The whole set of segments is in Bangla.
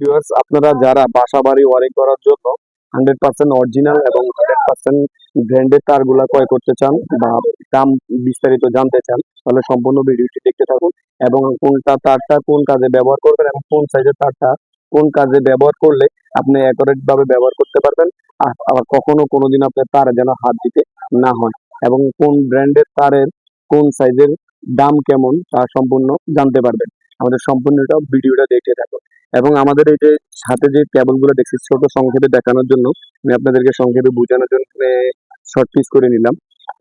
ভিউয়ার্স, আপনারা যারা বাসা বাড়ি ওয়ারিং করার জন্য 100% অরিজিনাল এবং 100% ব্র্যান্ডের তারগুলা ক্রয় করতে চান বা দাম বিস্তারিত জানতে চান, তাহলে সম্পূর্ণ ভিডিওটি দেখতে থাকুন এবং কোনটা তারটা কোন কাজে ব্যবহার করবেন এবং কোন সাইজের তারটা কোন কাজে ব্যবহার করলে আপনি অ্যাকুরেট ভাবে ব্যবহার করতে পারবেন। আবার কখনো কোনোদিন আপনার তারে যেন হাত দিতে না হয় এবং কোন ব্র্যান্ডের তারের কোন সাইজের দাম কেমন তা সম্পূর্ণ জানতে পারবেন। আমাদের সম্পূর্ণটা ভিডিওটা দেখতে থাকুন। এবং আমাদের এই যে হাতে যে কেবল গুলো দেখছি ছোট সংক্ষেপে দেখানোর জন্য আমি আপনাদেরকে সংক্ষেপে বোঝানোর জন্য শর্ট পিস করে নিলাম।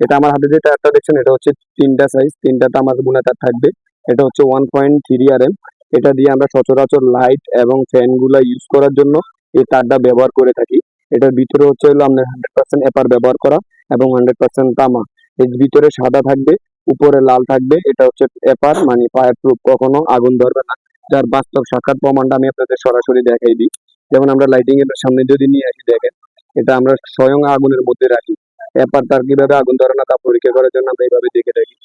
এটা আমার হাতে যে টায়ারটা দেখছেন এটা হচ্ছে তিনটা সাইজ, তিনটাতে আমার গুণা তার থাকবে। এটা হচ্ছে 1.3 RM। এটা দিয়ে আমরা সচরাচর লাইট এবং ফ্যান গুলা ইউজ করার জন্য এই তারটা ব্যবহার করে থাকি। এটার ভিতরে হচ্ছে হলো আপনার 100% এপার ব্যবহার করা এবং 100% তামা। এর ভিতরে সাদা থাকবে, উপরে লাল থাকবে। এটা হচ্ছে এপার, মানে ফায়ার প্রুফ, কখনো আগুন ধরবে না। যার বাস্তব সাক্ষাৎ প্রমাণটা আমি আপনাদের সরাসরি দেখাই দিই। যেমন আমরা লাইটিং এর সামনে যদি নিয়ে আসি, দেখেন এটা আমরা স্বয়ং আগুনের মধ্যে রাখি। এরপর তার কিভাবে আগুন ধরে না তা পরীক্ষা করার জন্য আমরা এইভাবে দেখে থাকি।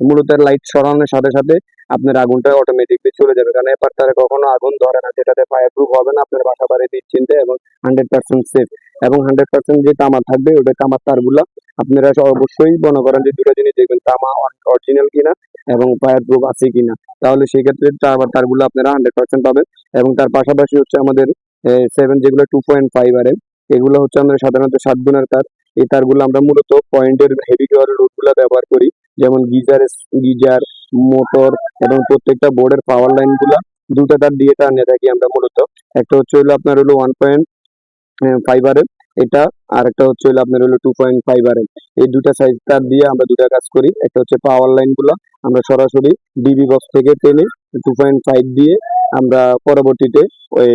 মূলত লাইট সরানোর সাথে সাথে আপনার আগুনটা অটোমেটিকলি চলে যাবে, কারণ এরপর তার কখনো আগুন ধরে না, যেটাতে ফায়ার প্রুফ হবে না আপনার বাসা বাড়ি নিশ্চিন্তে এবং 100% সেফ। এবং 100% যে তামার থাকবে ওটা তামার তারগুলা আপনারা অবশ্যই মনে করেন যে দুটো জিনিস দেখবেন, তামা অরিজিনাল কিনা এবং ফায়ার প্রুফ আছে কিনা। তাহলে সেই ক্ষেত্রে তারগুলো আপনারা 100% পাবেন। এবং তার পাশাপাশি হচ্ছে আমাদের 7 যেগুলো 2.5 RM, এগুলো হচ্ছে আমরা সাধারণত 7 গুণের তার। এই তারগুলো আমরা মূলত পয়েন্টের হেভি রোড গুলা ব্যবহার করি, যেমন গিজার, মোটর এবং প্রত্যেকটা বোর্ডের পাওয়ার লাইন গুলা দুটো তার দিয়ে টানিয়ে থাকি আমরা মূলত। একটা হচ্ছে হলো আপনার হলো 1.5 RM এটা, আর একটা হচ্ছে হলো আপনার হলো 2.5 RM। এই দুটা সাইজ তার দিয়ে আমরা দুটা কাজ করি। একটা হচ্ছে পাওয়ার লাইন গুলা আমরা সরাসরি ডিবি বক্স থেকে টেনে 2.5 দিয়ে আমরা পরবর্তীতে ওই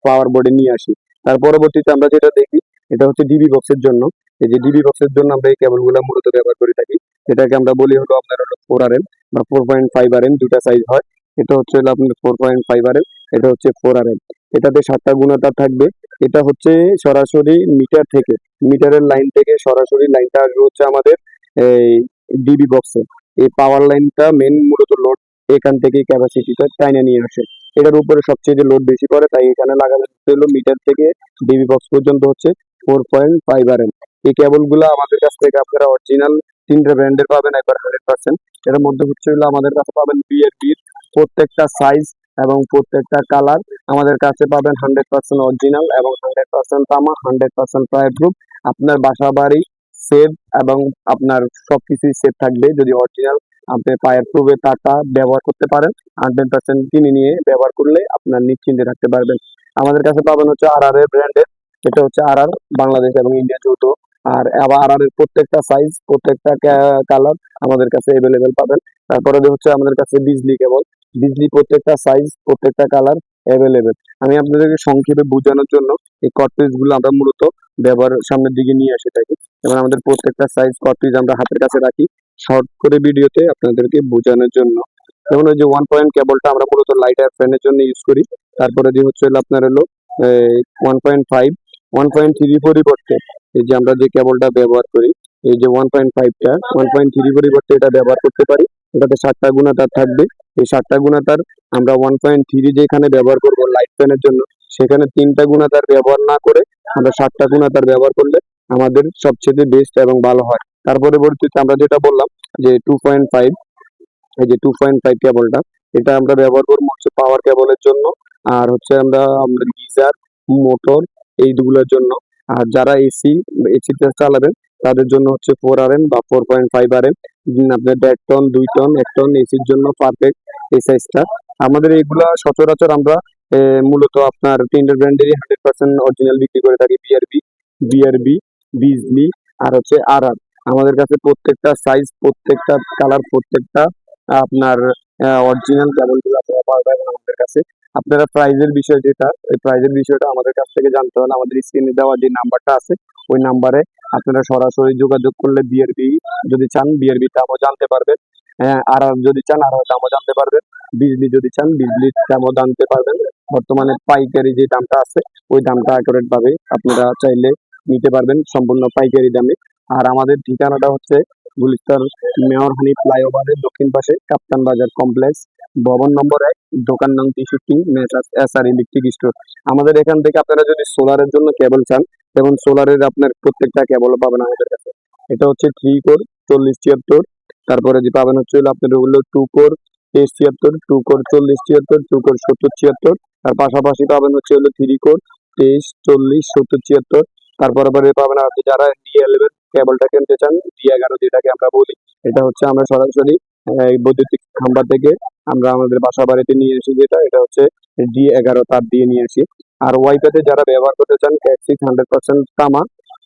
পাওয়ার বোর্ডে নিয়ে আসি। তার পরবর্তীতে আমরা যেটা দেখি এটা হচ্ছে ডিবি বক্সের জন্য। এই যে ডিবি বক্সের জন্য আমরা এই কেবল গুলা মূলত ব্যবহার করে থাকি। এটাকে আমরা বলি হলো আপনার হলো 4RM বা 4.5 RM, দুটা সাইজ হয়। এটা হচ্ছে হলো আপনার 4.5 RM, এটা হচ্ছে 4RM। এটাতে 7টা গুণাতার থাকবে। এটা হচ্ছে সরাসরি মিটার থেকে, মিটারের লাইন থেকে সরাসরি লাইনটা আসবে হচ্ছে আমাদের এই ডিবি বক্সে। এই পাওয়ার লাইনটা মেন মূলত লোড এখান থেকে ক্যাপাসিটিটা টাইনে নিয়ে আসে। এটার উপরে সবচেয়ে যে লোড বেশি পড়ে, তাই এখানে লাগানো হলো মিটার থেকে ডিবি বক্স পর্যন্ত হচ্ছে 4.5 RM। এই কেবল গুলো আমাদের কাছ থেকে আপনারা অরিজিনাল তিনটা ব্র্যান্ডের পাবেন একবার 100%। এর মধ্যে হচ্ছে হলো আমাদের কাছে পাবেন বিএরবির প্রত্যেকটা সাইজ এবং প্রত্যেকটা কালার আমাদের কাছে পাবেন 100% অরিজিনাল এবং 100% তামা, 100% ফায়ার প্রুফ। আপনার বাসা বাড়ি সেফ এবং আপনার সবকিছুই সেফ থাকবে যদি অরিজিনাল আপনি ফায়ার প্রুফের তারটা ব্যবহার করতে পারেন। 100% কিনে নিয়ে ব্যবহার করলে আপনার নিশ্চিন্তে থাকতে পারবেন। আমাদের কাছে পাবেন হচ্ছে আর এর ব্র্যান্ডের, এটা হচ্ছে আর বাংলাদেশ এবং ইন্ডিয়া যৌথ। আর আবার আর এর প্রত্যেকটা সাইজ প্রত্যেকটা কালার আমাদের কাছে অ্যাভেলেবেল পাবেন। তারপরে হচ্ছে আমাদের কাছে বিজলি কেবল, বিজলি প্রত্যেকটা সাইজ প্রত্যেকটা কালার অ্যাভেলেবেল। আমি আপনাদেরকে সংক্ষেপে বোঝানোর জন্য এই কটপিস গুলো আমরা মূলত ব্যবহার সামনের দিকে নিয়ে এসে থাকি এবং আমাদের প্রত্যেকটা সাইজ কটপিস আমরা হাতের কাছে রাখি শর্ট করে ভিডিওতে আপনাদেরকে বোঝানোর জন্য। যেমন ওই যে 1 পয়েন্ট কেবলটা আমরা মূলত লাইট আর ফ্যানের জন্য ইউজ করি। তারপরে যে হচ্ছে হলো আপনার হলো 1.5, 1.3 পরিবর্তে এই যে আমরা যে কেবলটা ব্যবহার করি, এই যে 1.5টা 1.3 পরিবর্তে এটা ব্যবহার করতে পারি। এটাতে 7টা গুণা তার থাকবে। এই 7টা গুণা তার আমরা 1.3 যেখানে ব্যবহার করব লাইট ফ্যানের জন্য, সেখানে 3টা গুণা তার ব্যবহার না করে আমরা 7টা গুণা তার ব্যবহার করলে আমাদের সবচেয়ে বেস্ট এবং ভালো হয়। তার পরবর্তীতে আমরা যেটা বললাম যে 2.5, এই যে 2.5 কেবলটা, এটা আমরা ব্যবহার করবো হচ্ছে পাওয়ার কেবলের জন্য। আর হচ্ছে আমরা আমাদের গিজার, মোটর এই দুগুলোর জন্য। আর যারা এসি চালাবেন তাদের জন্য হচ্ছে 4RM বা 4.5 RM। আপনার 1.5 টন 2 টন 1 টন এসির জন্য পারফেক্ট এই সাইজটা। আমাদের এইগুলা সচরাচর আমরা মূলত আপনার তিনটা ব্র্যান্ডেরই 100% অরিজিনাল বিক্রি করে থাকি। বিআরবি, বিজলি আর হচ্ছে আর আমাদের কাছে প্রত্যেকটা সাইজ প্রত্যেকটা কালার প্রত্যেকটা আপনার অরিজিনাল কেবলগুলো আপনারা পাবেন আমাদের কাছে। আপনারা প্রাইজের বিষয় যেটা, এই প্রাইজের বিষয়টা আমাদের কাছ থেকে জানতে হলে আমাদের স্ক্রিনে দেওয়া যে নাম্বারটা আছে ওই নাম্বারে আপনারা সরাসরি যোগাযোগ করলে বিআরবি যদি চান বিআরবি দামও জানতে পারবেন। আর যদি চান আর দামও জানতে পারবেন। বিজলি যদি চান বিজলির দামও জানতে পারবেন। বর্তমানে পাইকারি যে দামটা আছে ওই দামটা অ্যাকুরেট ভাবে আপনারা চাইলে নিতে পারবেন সম্পূর্ণ পাইকারি দামে। আর আমাদের ঠিকানাটা হচ্ছে গুলিস্তান মেয়র হানি ফ্লাইওভারের দক্ষিণ পাশে কাপ্তান বাজার কমপ্লেক্স, ভবন নম্বর 1, দোকান নং 63, মেসার্স এসআর ইলেকট্রিক স্টোর। আমাদের এখান থেকে আপনারা যদি সোলারের জন্য কেবল চান, এবং সোলারের আপনার প্রত্যেকটা কেবল পাবেন আমাদের কাছে। এটা হচ্ছে 3 কোর 4076, তারপরে যে পাবেন হচ্ছে হলো আপনার হলো 2 কোর 2376, 2 কোর 4076, 2 কোর 7076, আর পাশাপাশি পাবেন হচ্ছে হলো 3 কোর 23 40 70 76। তারপরে পরে পাবেন আপনি যারা D11 কেবলটা কিনতে চান, D11 যেটাকে আমরা বলি, এটা হচ্ছে আমরা সরাসরি এই বৈদ্যুতিক খাম্বা থেকে আমরা আমাদের বাসা বাড়িতে নিয়ে এসি, যেটা এটা হচ্ছে D11 তার দিয়ে নিয়ে আসি। আর ওয়াইফাইতে যারা ব্যবহার করতে চান ক্যাট 100% তামা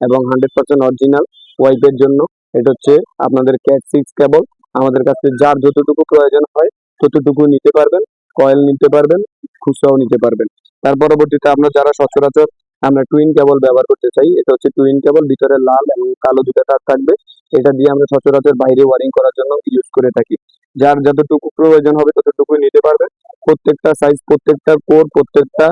এবং 100% অরিজিনাল ওয়াইফের জন্য, এটা হচ্ছে আপনাদের ক্যাট 6 কেবল। আমাদের কাছে যার যতটুকু প্রয়োজন হয় ততটুকু নিতে পারবেন, কয়েল নিতে পারবেন, খুচরাও নিতে পারবেন। তার পরবর্তীতে আমরা যারা সচরাচর আমরা টুইন কেবল ব্যবহার করতে চাই, এটা হচ্ছে টুইন কেবল, ভিতরে লাল এবং কালো দুটো তার থাকবে। এটা দিয়ে আমরা সচরাচর বাইরে ওয়ারিং করার জন্য ইউজ করে থাকি। যার যতটুকু প্রয়োজন হবে ততটুকু নিতে পারবেন। প্রত্যেকটা সাইজ, প্রত্যেকটা কোর, প্রত্যেকটা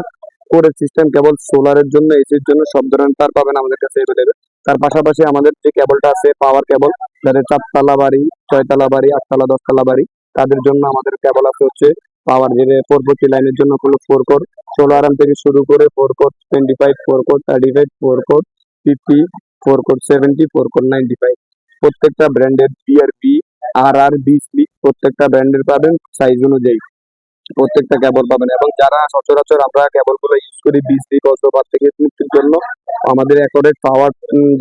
কোরের সিস্টেম কেবল সোলারের জন্য, এসির জন্য সব ধরনের তার পাবেন আমাদের কাছে এভেলেবেল। তার পাশাপাশি আমাদের যে কেবলটা আছে পাওয়ার কেবল, যাদের 4 তলা বাড়ি, 6 তলা বাড়ি, 8 তলা 10 তলা বাড়ি, তাদের জন্য আমাদের কেবল আছে হচ্ছে পাওয়ার, যে 440 লাইনের জন্য হলো 4 কোর 16 আরাম থেকে শুরু করে 4 core 25, 4 core 35, 4 core 50, 4 core 70, 4 core 95। প্রত্যেকটা ব্র্যান্ডের বিআরবি, আর বিসলি প্রত্যেকটা ব্র্যান্ডের পাবেন সাইজ অনুযায়ী, প্রত্যেকটা কেবল পাবেন। এবং যারা সচরাচর আমরা কেবল গুলো ইউজ করি বিজলি বজ্রপাত থেকে মুক্তির জন্য, আমাদের অ্যাকোরেট পাওয়ার,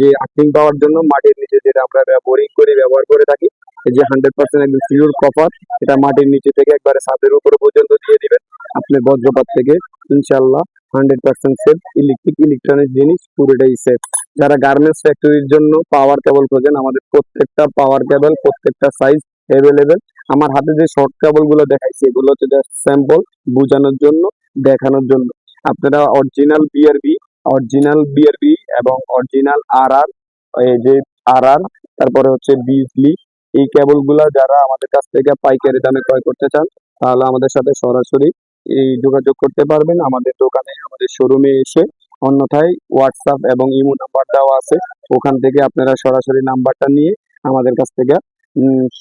যে আর্থিং পাওয়ার জন্য মাটির নিচে যেটা আমরা বোরিং করে ব্যবহার করে থাকি, এই যে 100% একদম পিওর কপার, এটা মাটির নিচে থেকে একবারে ছাদের উপর পর্যন্ত দিয়ে দিবেন আপনি বজ্রপাত থেকে, ইনশাল্লাহ 100% সেফ। ইলেকট্রনিক জিনিস পুরোটাই সেফ। যারা গার্মেন্টস ফ্যাক্টরির জন্য পাওয়ার কেবল খোঁজেন, আমাদের প্রত্যেকটা পাওয়ার কেবল প্রত্যেকটা সাইজ অ্যাভেলেবেল। আমার হাতে যে শর্ট কেবল গুলো দেখাইছি এগুলো হচ্ছে জাস্ট স্যাম্পল, বোঝানোর জন্য, দেখানোর জন্য। আপনারা অরিজিনাল বিআরবি এবং অরিজিনাল আর এই যে আর তারপরে হচ্ছে বিজলি, এই কেবল গুলা যারা আমাদের কাছ থেকে পাইকারি দামে ক্রয় করতে চান, তাহলে আমাদের সাথে সরাসরি এই যোগাযোগ করতে পারবেন আমাদের দোকানে, আমাদের শোরুমে এসে। অন্যথায় হোয়াটসঅ্যাপ এবং ইমো নাম্বার দেওয়া আছে, ওখান থেকে আপনারা সরাসরি নাম্বারটা নিয়ে আমাদের কাছ থেকে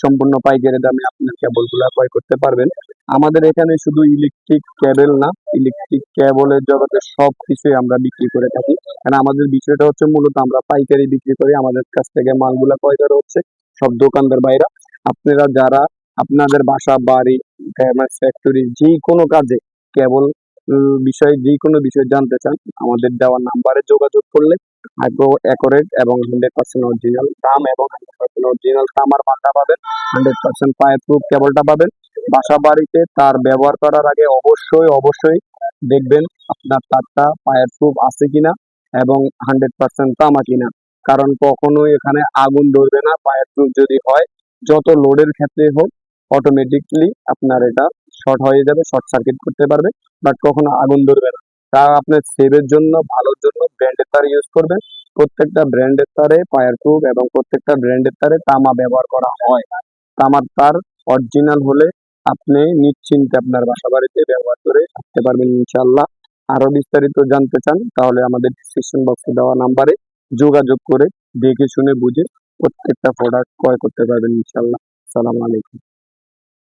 সম্পূর্ণ পাইকারি দামে আপনার কেবল গুলা ক্রয় করতে পারবেন। আমাদের এখানে শুধু ইলেকট্রিক কেবল না, ইলেকট্রিক কেবলের জগতে সব কিছুই আমরা বিক্রি করে থাকি। কারণ আমাদের বিষয়টা হচ্ছে মূলত আমরা পাইকারি বিক্রি করি, আমাদের কাছ থেকে মালগুলা ক্রয় করা হচ্ছে সব দোকানদার বাইরা। আপনারা যারা আপনাদের বাসা বাড়ি গার্মেন্টস ফ্যাক্টরি যে কোনো কাজে কেবল বিষয়ে যে কোনো বিষয় জানতে চান, আমাদের দেওয়া নাম্বারে যোগাযোগ করলে অ্যাকোরেট এবং 100% অরিজিনাল দাম এবং 100% অরিজিনাল তামার মালটা পাবেন, 100% ফায়ার প্রুফ কেবলটা পাবেন। বাসা বাড়িতে তার ব্যবহার করার আগে অবশ্যই অবশ্যই দেখবেন আপনার তারটা ফায়ার প্রুফ আছে কিনা এবং 100% তামা কিনা। কারণ কখনোই এখানে আগুন ধরবে না ফায়ার প্রুফ যদি হয়, যত লোডের ক্ষেত্রে হোক অটোমেটিকলি আপনার এটা শর্ট হয়ে যাবে, শর্ট সার্কিট করতে পারবে, বাট কখনো আগুন ধরবে না। তা আপনার সেভের জন্য, ভালোর জন্য ব্র্যান্ডের তার ইউজ করবেন। প্রত্যেকটা ব্র্যান্ডের তারে ফায়ার প্রুফ এবং প্রত্যেকটা ব্র্যান্ডের তারে তামা ব্যবহার করা হয়। তামার তার অরিজিনাল হলে আপনি নিশ্চিন্তে আপনার বাসা বাড়িতে ব্যবহার করে থাকতে পারবেন ইনশাল্লাহ। আরো বিস্তারিত জানতে চান তাহলে আমাদের ডিসক্রিপশন বক্সে দেওয়া নাম্বারে যোগাযোগ করে দেখে শুনে বুঝে প্রত্যেকটা প্রোডাক্ট ক্রয় করতে পারবেন ইনশাল্লাহ। আসসালামু আলাইকুম।